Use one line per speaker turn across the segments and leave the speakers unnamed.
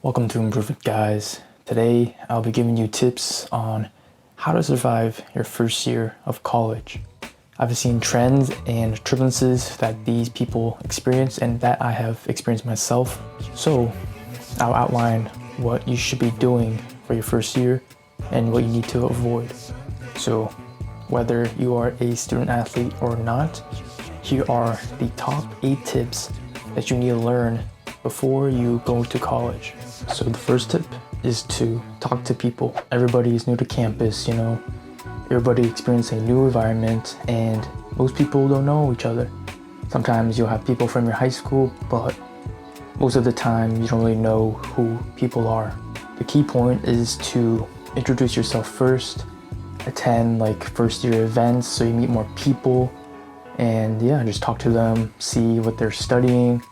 Welcome to Improve It, guys. Today I'll be giving you tips on how to survive your first year of college. I've seen trends and turbulences that these people experience and that I have experienced myself. So I'll outline what you should be doing for your first year and what you need to avoid. So whether you are a student athlete or not, here are the top 8 tips that you need to learn before you go to college. So the first tip is to talk to people. Everybody is new to campus, everybody experiencing a new environment, and most people don't know each other. Sometimes you'll have people from your high school, but most of the time you don't really know who people are. The key point is to introduce yourself first, attend first year events so you meet more people, and just talk to them, see what they're studying,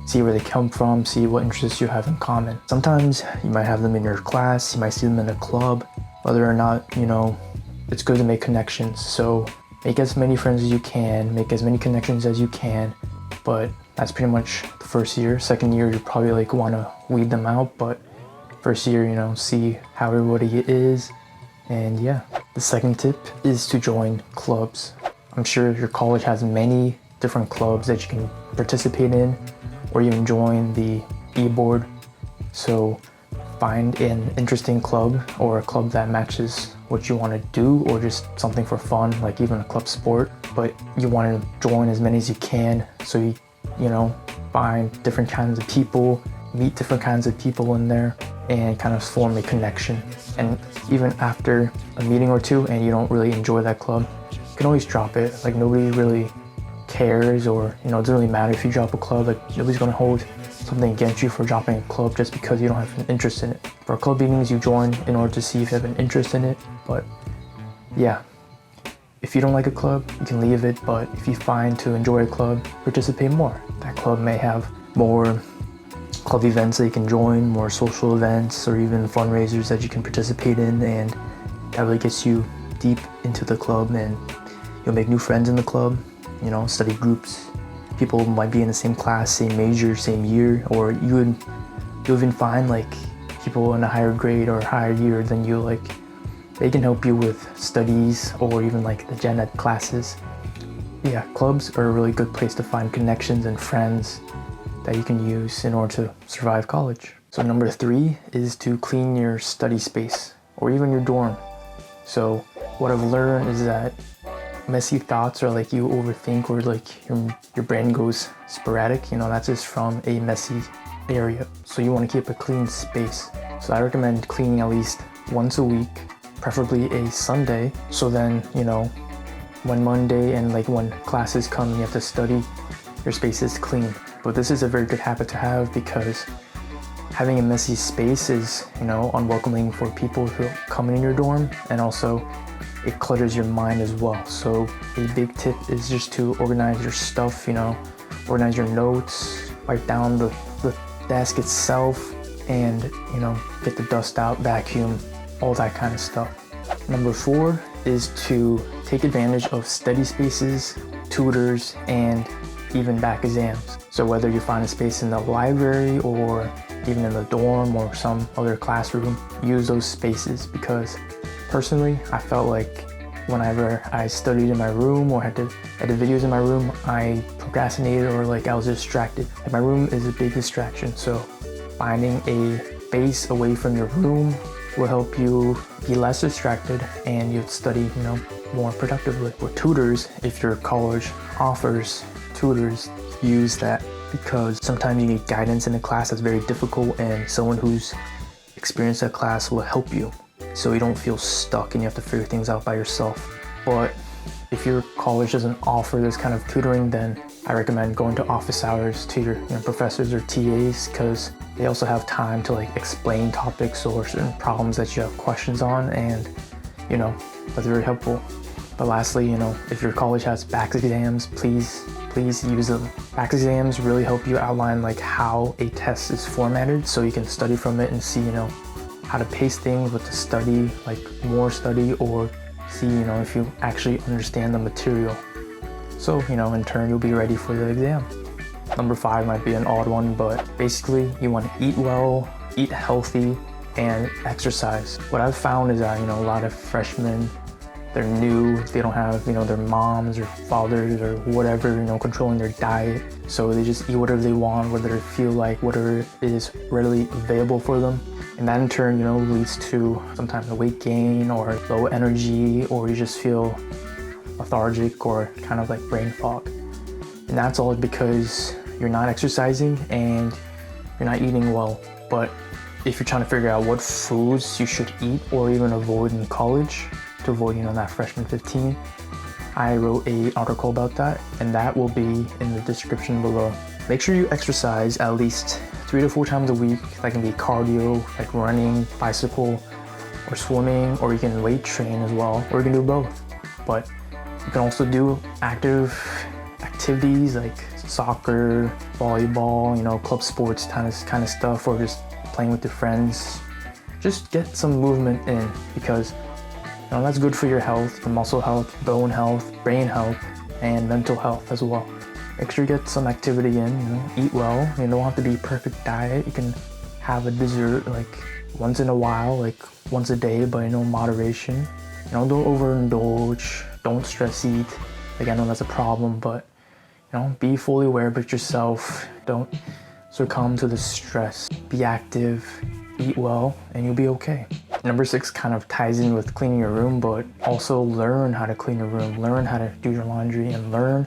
see where they come from, see what interests you have in common. Sometimes you might have them in your class, you might see them in a club. Whether or not, it's good to make connections. So make as many friends as you can, make as many connections as you can, but that's pretty much the first year. Second year, you probably want to weed them out, but first year, see how everybody is. And the second tip is to join clubs. I'm sure your college has many different clubs that you can participate in, or even join the e-board. So find an interesting club or a club that matches what you want to do, or just something for fun, like even a club sport, but you want to join as many as you can. So you find different kinds of people, meet different kinds of people in there, and kind of form a connection. And even after a meeting or two and you don't really enjoy that club, you can always drop it. Nobody really cares, or it doesn't really matter if you drop a club. Nobody's going to hold something against you for dropping a club just because you don't have an interest in it. For club meetings, you join in order to see if you have an interest in it. But if you don't like a club, you can leave it. But if you find to enjoy a club, participate more. That club may have more club events that you can join, more social events, or even fundraisers that you can participate in, and that really gets you deep into the club, and you'll make new friends in the club. Study groups. People might be in the same class, same major, same year, or you'll even find people in a higher grade or higher year than you. They can help you with studies or even the gen ed classes. Clubs are a really good place to find connections and friends that you can use in order to survive college. So number 3 is to clean your study space or even your dorm. So what I've learned is that messy thoughts, or you overthink, or your brain goes sporadic, that's just from a messy area. So you want to keep a clean space. So I recommend cleaning at least once a week, preferably a Sunday. So then, when Monday and when classes come and you have to study, your space is clean. But this is a very good habit to have, because having a messy space is, unwelcoming for people who come in your dorm, and also it clutters your mind as well. So a big tip is just to organize your stuff, organize your notes, write down the desk itself, and get the dust out, vacuum, all that kind of stuff. Number 4 is to take advantage of study spaces, tutors, and even back exams. So whether you find a space in the library or even in the dorm or some other classroom, use those spaces, because personally, I felt whenever I studied in my room or had to edit videos in my room, I procrastinated, or I was distracted. My room is a big distraction, so finding a space away from your room will help you be less distracted, and you'll study, more productively. With tutors, if your college offers tutors, use that, because sometimes you need guidance in a class that's very difficult, and someone who's experienced that class will help you, so you don't feel stuck and you have to figure things out by yourself. But if your college doesn't offer this kind of tutoring, then I recommend going to office hours to your professors or TAs, because they also have time to explain topics or certain problems that you have questions on, and that's very helpful. But lastly, if your college has back exams, please use them. Back exams really help you outline how a test is formatted, so you can study from it and see how to pace things, what to study, more study, or see if you actually understand the material. So in turn you'll be ready for the exam. Number 5 might be an odd one, but basically you want to eat well, eat healthy and exercise. What I've found is that, a lot of freshmen, they're new, they don't have, their moms or fathers or whatever, controlling their diet. So they just eat whatever they want, whatever they feel like, whatever is readily available for them. And that in turn, leads to sometimes a weight gain or low energy, or you just feel lethargic or kind of like brain fog. And that's all because you're not exercising and you're not eating well. But if you're trying to figure out what foods you should eat or even avoid in college to avoid, that freshman 15, I wrote an article about that, and that will be in the description below. Make sure you exercise at least 3 to 4 times a week. That can be cardio, like running, bicycle, or swimming, or you can weight train as well, or you can do both. But you can also do active activities like soccer, volleyball, club sports kind of stuff, or just playing with your friends. Just get some movement in, because that's good for your health, your muscle health, bone health, brain health, and mental health as well. Make sure you get some activity in, eat well. You don't have to be a perfect diet. You can have a dessert like once in a while, like once a day, but moderation. Don't overindulge, don't stress eat. Like, I know that's a problem, but be fully aware of yourself. Don't succumb to the stress. Be active, eat well, and you'll be okay. Number 6 kind of ties in with cleaning your room, but also learn how to clean your room, learn how to do your laundry, and learn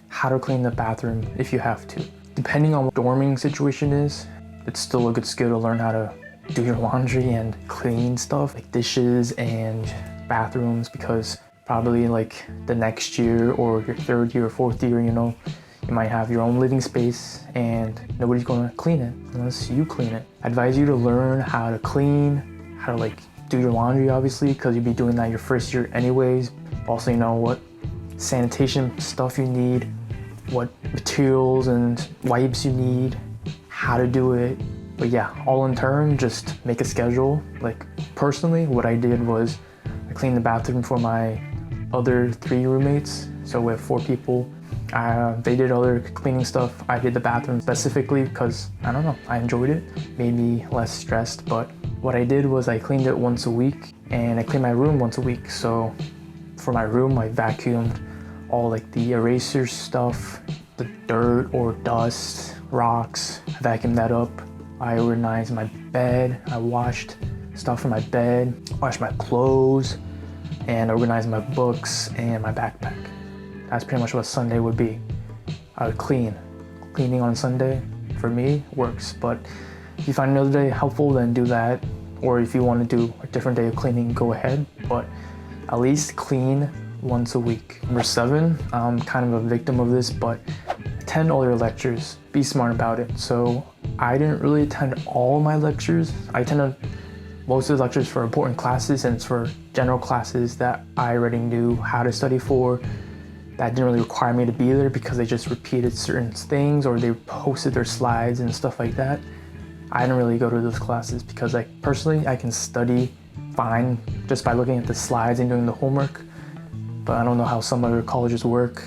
how to clean the bathroom if you have to. Depending on what dorming situation is, it's still a good skill to learn how to do your laundry and clean stuff like dishes and bathrooms, because probably like the next year or your 3rd year or 4th year, you might have your own living space and nobody's gonna clean it unless you clean it. I advise you to learn how to clean, how to do your laundry, obviously, because you'll be doing that your 1st year anyways. Also, what sanitation stuff you need, what materials and wipes you need, how to do it. But yeah, all in turn, just make a schedule. Like personally, what I did was I cleaned the bathroom for my other 3 roommates. So we have 4 people. They did other cleaning stuff. I did the bathroom specifically because, I don't know, I enjoyed it. Made me less stressed. But what I did was I cleaned it once a week, and I cleaned my room once a week. So for my room, I vacuumed all the eraser stuff, the dirt or dust, rocks. I vacuumed that up. I organized my bed. I washed stuff in my bed, washed my clothes, and organized my books and my backpack. That's pretty much what Sunday would be. I would clean. Cleaning on Sunday, for me, works. But if you find another day helpful, then do that. Or if you want to do a different day of cleaning, go ahead. But at least clean once a week. Number 7, I'm kind of a victim of this, but attend all your lectures. Be smart about it. So I didn't really attend all my lectures. I attended most of the lectures for important classes, and for general classes that I already knew how to study for. That didn't really require me to be there because they just repeated certain things or they posted their slides and stuff like that. I didn't really go to those classes because personally I can study fine just by looking at the slides and doing the homework. But I don't know how some other colleges work.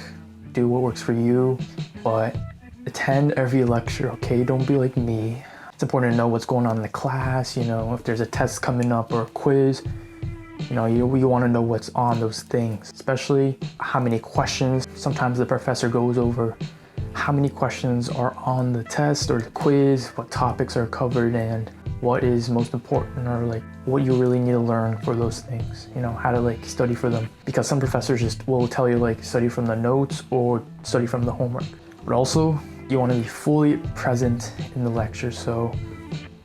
Do what works for you, but attend every lecture, okay? Don't be like me. It's important to know what's going on in the class, if there's a test coming up or a quiz. You want to know what's on those things, especially how many questions. Sometimes the professor goes over how many questions are on the test or the quiz, what topics are covered, and what is most important, or what you really need to learn for those things, how to study for them. Because some professors just will tell you study from the notes or study from the homework. But also, you want to be fully present in the lecture. So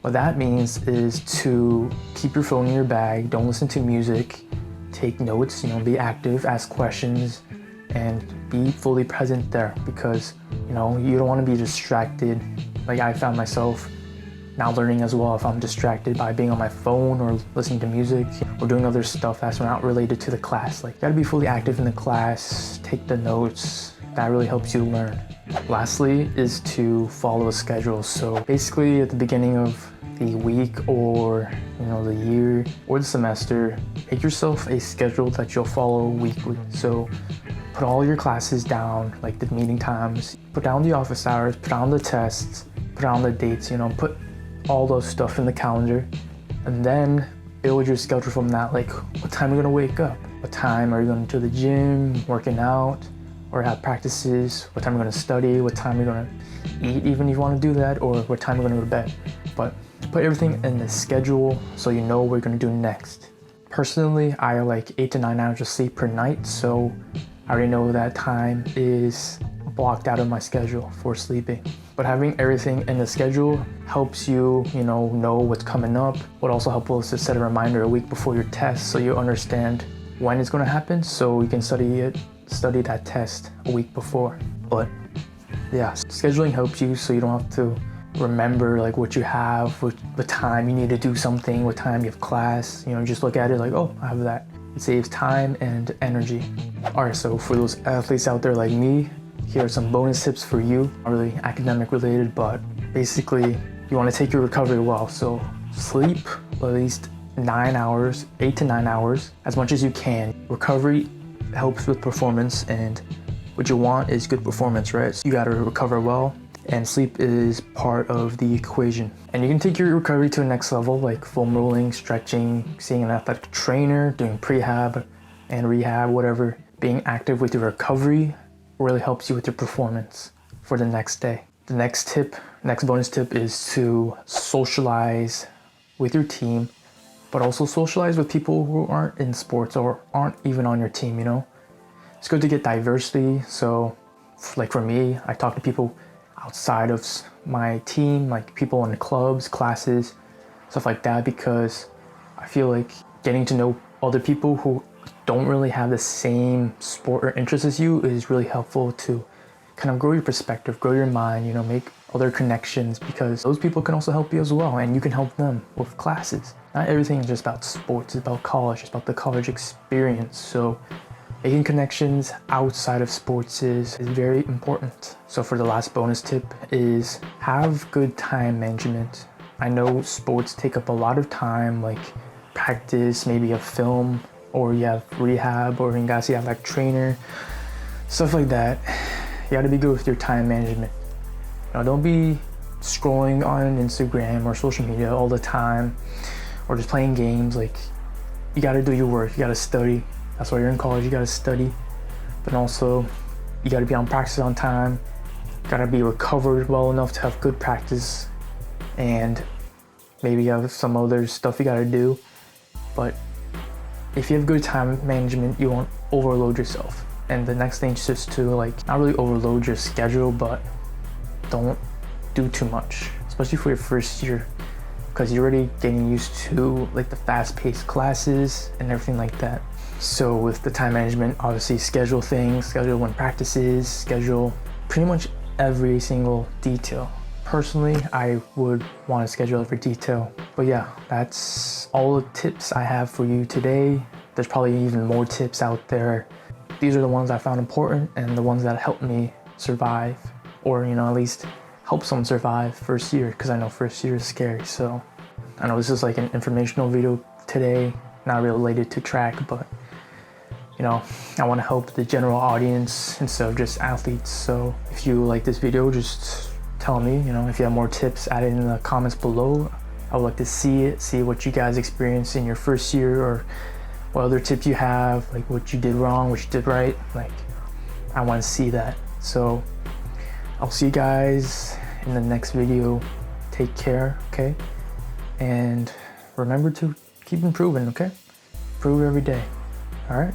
what that means is to keep your phone in your bag, don't listen to music, take notes, be active, ask questions, and be fully present there, because you don't want to be distracted. I found myself now learning as well if I'm distracted by being on my phone or listening to music or doing other stuff that's not related to the class. You gotta be fully active in the class, take the notes. That really helps you learn. Lastly is to follow a schedule. So basically at the beginning of the week or the year or the semester, make yourself a schedule that you'll follow weekly. So put all your classes down, the meeting times, put down the office hours, put down the tests, put down the dates, put all those stuff in the calendar, and then build your schedule from that. Like, what time are you gonna wake up? What time are you going to the gym, working out, or have practices? What time are you gonna study? What time are you gonna eat, even if you wanna do that, or what time are you gonna go to bed? But put everything in the schedule so you know what you're gonna do next. Personally, I like 8 to 9 hours of sleep per night, so I already know that time is blocked out of my schedule for sleeping. But having everything in the schedule helps you, know what's coming up. What also helpful is to set a reminder a week before your test so you understand when it's gonna happen, so you can study that test a week before. But yeah, scheduling helps you so you don't have to remember like what you have, what the time you need to do something, what time you have class. Just look at it like, oh, I have that. It saves time and energy. All right, so for those athletes out there like me, here are some bonus tips for you. Not really academic related, but basically you want to take your recovery well. So sleep at least 9 hours, 8 to 9 hours, as much as you can. Recovery helps with performance, and what you want is good performance, right? So you got to recover well, and sleep is part of the equation. And you can take your recovery to the next level, like foam rolling, stretching, seeing an athletic trainer, doing prehab and rehab, whatever. Being active with your recovery really helps you with your performance for the next day. The next bonus tip is to socialize with your team, but also socialize with people who aren't in sports or aren't even on your team, It's good to get diversity. So like for me, I talk to people outside of my team, like people in the clubs, classes, stuff like that, because I feel like getting to know other people who don't really have the same sport or interest as you is really helpful to kind of grow your perspective, grow your mind, make other connections, because those people can also help you as well, and you can help them with classes. Not everything is just about sports, it's about college, it's about the college experience. So making connections outside of sports is very important. So for the last bonus tip is have good time management. I know sports take up a lot of time, like practice, maybe a film, or you have rehab, or you guys have like trainer, stuff like that. You gotta be good with your time management. Don't be scrolling on Instagram or social media all the time, or just playing games. Like, you gotta do your work, you gotta study. That's why you're in college, you gotta study. But also, you gotta be on practice on time, you gotta be recovered well enough to have good practice, and maybe you have some other stuff you gotta do. But if you have good time management, you won't overload yourself. And the next thing is just to not really overload your schedule, but don't do too much, especially for your first year, because you're already getting used to the fast-paced classes and everything like that. So with the time management, obviously schedule things, schedule when practices, schedule pretty much every single detail. Personally, I would want to schedule every detail. But yeah, that's all the tips I have for you today. There's probably even more tips out there. These are the ones I found important and the ones that helped me survive, or at least help someone survive first year, because I know first year is scary. So I know this is like an informational video today, not related to track, but I want to help the general audience instead of just athletes. So if you like this video, just tell me, if you have more tips, add it in the comments below. I would like to see what you guys experienced in your first year, or what other tips you have, like what you did wrong, what you did right. I want to see that. So I'll see you guys in the next video. Take care, okay? And remember to keep improving, okay? Improve every day, all right?